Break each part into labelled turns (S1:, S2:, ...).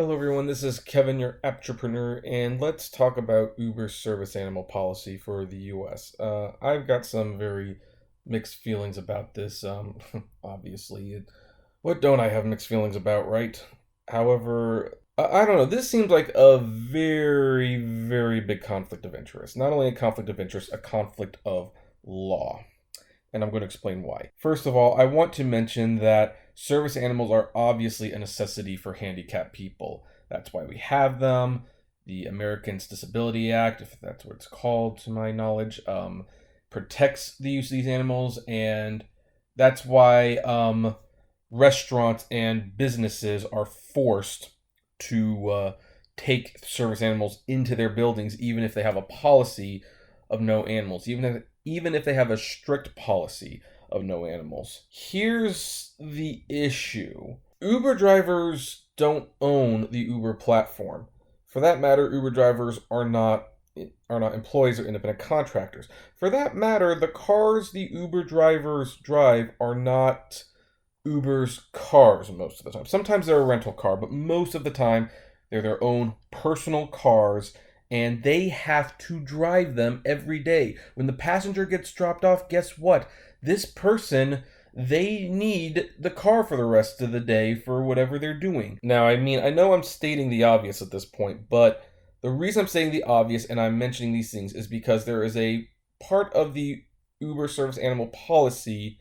S1: Hello everyone, this is Kevin, your entrepreneur, and let's talk about Uber's service animal policy for the US. I've got some very mixed feelings about this, obviously. What don't I have mixed feelings about, right? However, I don't know, this seems like a very, very big conflict of interest. Not only a conflict of interest, a conflict of law. And I'm going to explain why. First of all, I want to mention that service animals are obviously a necessity for handicapped people. That's why we have them. The Americans Disability Act, if that's what it's called to my knowledge, protects the use of these animals, and that's why restaurants and businesses are forced to take service animals into their buildings, even if they have a policy of no animals, even if they have a strict policy of no animals. Here's the issue. Uber drivers don't own the Uber platform. For that matter, Uber drivers are not employees or independent contractors. For that matter, the cars the Uber drivers drive are not Uber's cars most of the time. Sometimes they're a rental car, but most of the time they're their own personal cars, and they have to drive them every day. When the passenger gets dropped off, guess what? This person, they need the car for the rest of the day for whatever they're doing. Now, I know I'm stating the obvious at this point, but the reason I'm saying the obvious and I'm mentioning these things is because there is a part of the Uber service animal policy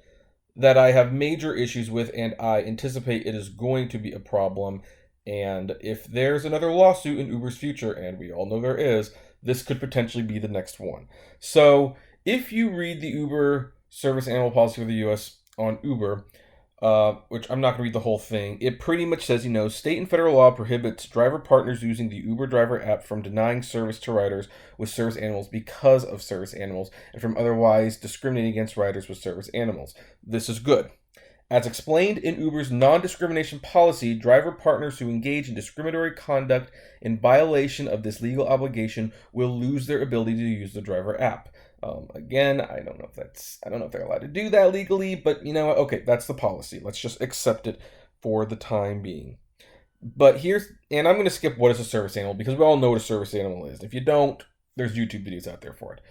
S1: that I have major issues with, and I anticipate it is going to be a problem. And if there's another lawsuit in Uber's future, and we all know there is, this could potentially be the next one. So if you read the Uber service animal policy for the US on Uber, which I'm not going to read the whole thing, it pretty much says, state and federal law prohibits driver partners using the Uber driver app from denying service to riders with service animals because of service animals and from otherwise discriminating against riders with service animals. This is good. As explained in Uber's non-discrimination policy, driver partners who engage in discriminatory conduct in violation of this legal obligation will lose their ability to use the driver app. Again, I don't know if they're allowed to do that legally, but okay, that's the policy. Let's just accept it for the time being. But and I'm going to skip what is a service animal because we all know what a service animal is. If you don't, there's YouTube videos out there for it.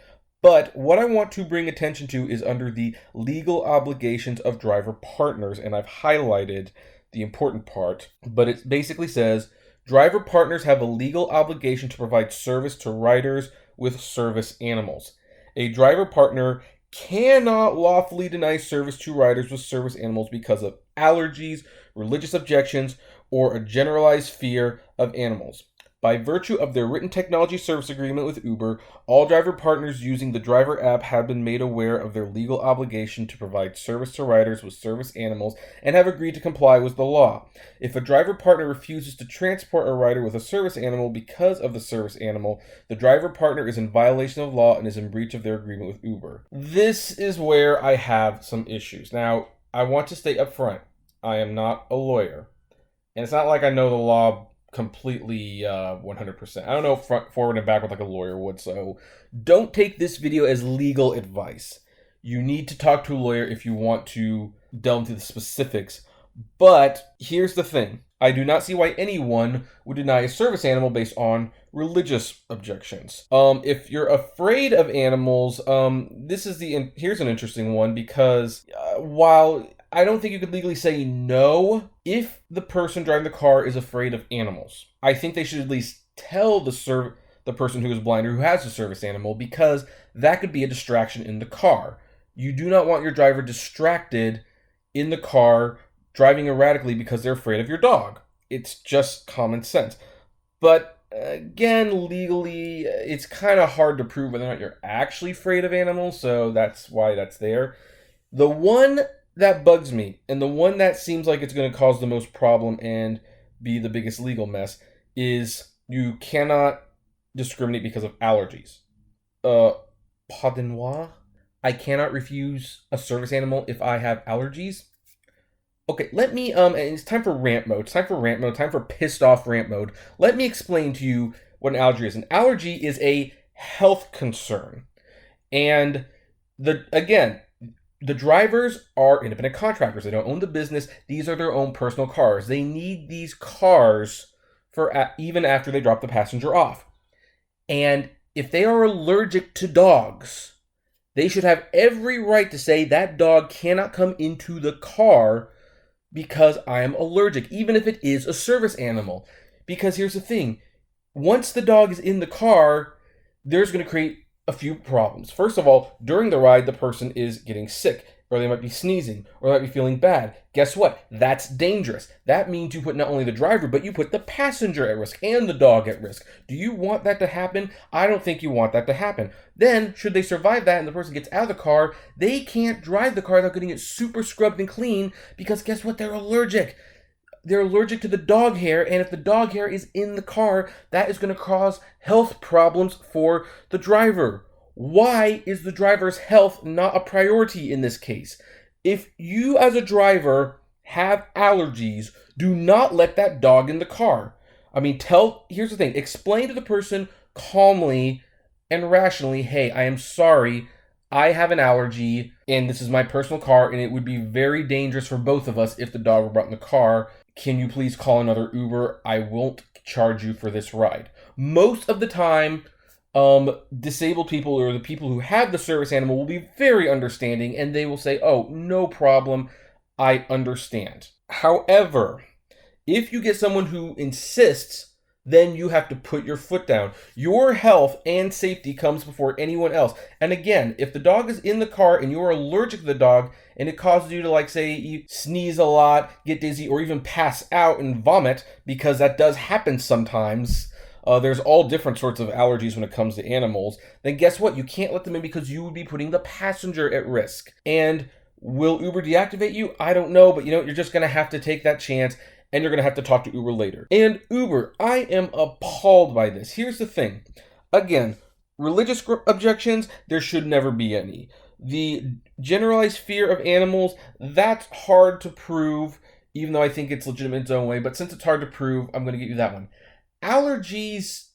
S1: But what I want to bring attention to is under the legal obligations of driver partners, and I've highlighted the important part, but it basically says, driver partners have a legal obligation to provide service to riders with service animals. A driver partner cannot lawfully deny service to riders with service animals because of allergies, religious objections, or a generalized fear of animals. By virtue of their written technology service agreement with Uber, all driver partners using the driver app have been made aware of their legal obligation to provide service to riders with service animals and have agreed to comply with the law. If a driver partner refuses to transport a rider with a service animal because of the service animal, the driver partner is in violation of law and is in breach of their agreement with Uber. This is where I have some issues. Now, I want to state up front, I am not a lawyer, and it's not like I know the law completely 100%. I don't know forward and backward like a lawyer would, so don't take this video as legal advice. You need to talk to a lawyer if you want to delve into the specifics. But here's the thing. I do not see why anyone would deny a service animal based on religious objections. If you're afraid of animals, here's an interesting one because while I don't think you could legally say no if the person driving the car is afraid of animals. I think they should at least tell the person who is blind or who has a service animal, because that could be a distraction in the car. You do not want your driver distracted in the car driving erratically because they're afraid of your dog. It's just common sense. But again, legally, it's kind of hard to prove whether or not you're actually afraid of animals, so that's why that's there. The one that bugs me, and the one that seems like it's going to cause the most problem and be the biggest legal mess, is you cannot discriminate because of allergies. Pardon-moi? I cannot refuse a service animal if I have allergies? Okay, let me, and it's time for rant mode. It's time for rant mode, time for pissed off rant mode. Let me explain to you what an allergy is. An allergy is a health concern. And again, the drivers are independent contractors. They don't own the business. These are their own personal cars. They need these cars for even after they drop the passenger off. And if they are allergic to dogs, they should have every right to say that dog cannot come into the car because I am allergic, even if it is a service animal. Because here's the thing, once the dog is in the car, there's going to create a few problems. First of all, during the ride, the person is getting sick, or they might be sneezing, or they might be feeling bad. Guess what? That's dangerous. That means you put not only the driver, but you put the passenger at risk and the dog at risk. Do you want that to happen? I don't think you want that to happen. Then, should they survive that and the person gets out of the car, they can't drive the car without getting it super scrubbed and clean, because guess what? They're allergic. They're allergic to the dog hair, and if the dog hair is in the car, that is going to cause health problems for the driver. Why is the driver's health not a priority in this case? If you as a driver have allergies, do not let that dog in the car. Here's the thing, explain to the person calmly and rationally, hey, I am sorry, I have an allergy, and this is my personal car, and it would be very dangerous for both of us if the dog were brought in the car. Can you please call another Uber? I won't charge you for this ride. Most of the time, disabled people or the people who have the service animal will be very understanding, and they will say, oh, no problem, I understand. However, if you get someone who insists, then you have to put your foot down. Your health and safety comes before anyone else. And again, if the dog is in the car and you're allergic to the dog and it causes you to, like, say, you sneeze a lot, get dizzy, or even pass out and vomit, because that does happen sometimes, there's all different sorts of allergies when it comes to animals, then guess what? You can't let them in because you would be putting the passenger at risk. And will Uber deactivate you? I don't know, but you're just going to have to take that chance, and you're going to have to talk to Uber later. And Uber, I am appalled by this. Here's the thing. Again, religious objections, there should never be any. The generalized fear of animals, that's hard to prove, even though I think it's legitimate in its own way. But since it's hard to prove, I'm going to give you that one. Allergies,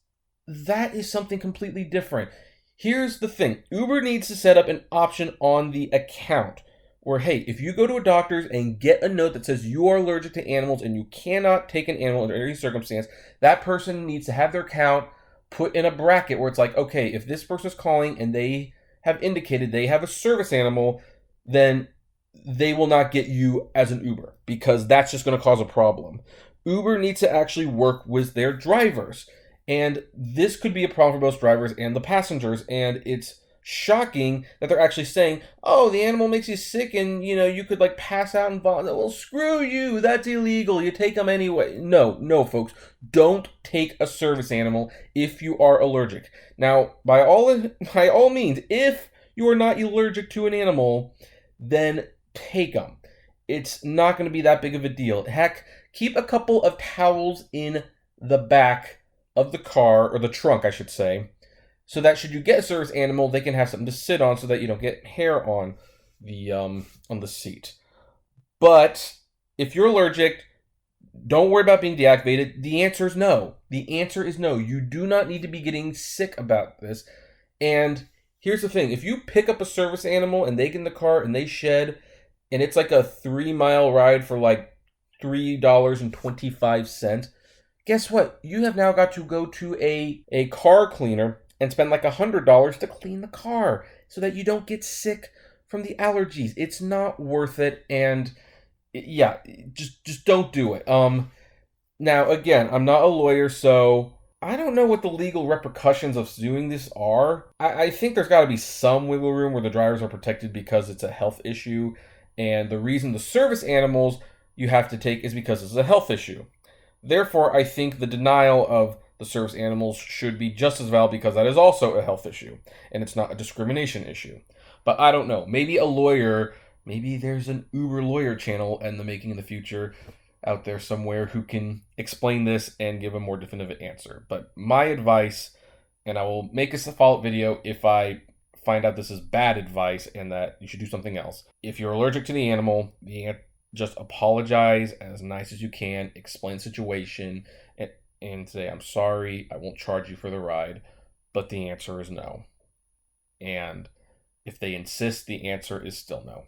S1: that is something completely different. Here's the thing. Uber needs to set up an option on the account where, hey, if you go to a doctor's and get a note that says you are allergic to animals and you cannot take an animal under any circumstance, that person needs to have their account put in a bracket where it's like, okay, if this person is calling and they have indicated they have a service animal, then they will not get you as an Uber, because that's just going to cause a problem. Uber needs to actually work with their drivers, and this could be a problem for both drivers and the passengers, and it's shocking that they're actually saying, oh, the animal makes you sick and you could like pass out and vomit. Well, screw you, that's illegal, you take them anyway. No folks, don't take a service animal if you are allergic. Now, by all means, if you are not allergic to an animal, then take them. It's not going to be that big of a deal. Heck, keep a couple of towels in the back of the car, or the trunk I should say, so that should you get a service animal, they can have something to sit on so that you don't get hair on the seat. But if you're allergic, don't worry about being deactivated. The answer is no. The answer is no. You do not need to be getting sick about this. And here's the thing. If you pick up a service animal and they get in the car and they shed, and it's like a 3-mile ride for like $3.25, guess what? You have now got to go to a car cleaner and spend like $100 to clean the car so that you don't get sick from the allergies. It's not worth it, and yeah, just don't do it. Now again, I'm not a lawyer, so I don't know what the legal repercussions of doing this are. I think there's got to be some wiggle room where the drivers are protected because it's a health issue, and the reason the service animals you have to take is because it's a health issue. Therefore, I think the denial of the service animals should be just as valid, because that is also a health issue and it's not a discrimination issue. But I don't know. Maybe a lawyer, maybe there's an Uber lawyer channel in the making in the future out there somewhere who can explain this and give a more definitive answer. But my advice, and I will make this a follow-up video if I find out this is bad advice and that you should do something else. If you're allergic to the animal, just apologize as nice as you can, explain the situation, and say, I'm sorry, I won't charge you for the ride, but the answer is no. And if they insist, the answer is still no.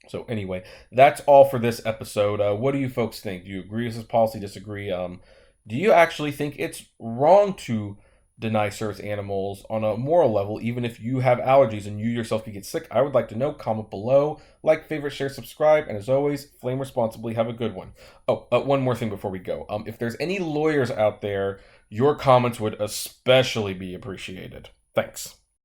S1: So anyway, that's all for this episode. What do you folks think? Do you agree with this policy, disagree? Do Do you actually think it's wrong to deny service animals on a moral level, even if you have allergies and you yourself could get sick? I would like to know. Comment below. Like, favorite, share, subscribe. And as always, flame responsibly. Have a good one. Oh, one more thing before we go. If there's any lawyers out there, your comments would especially be appreciated. Thanks.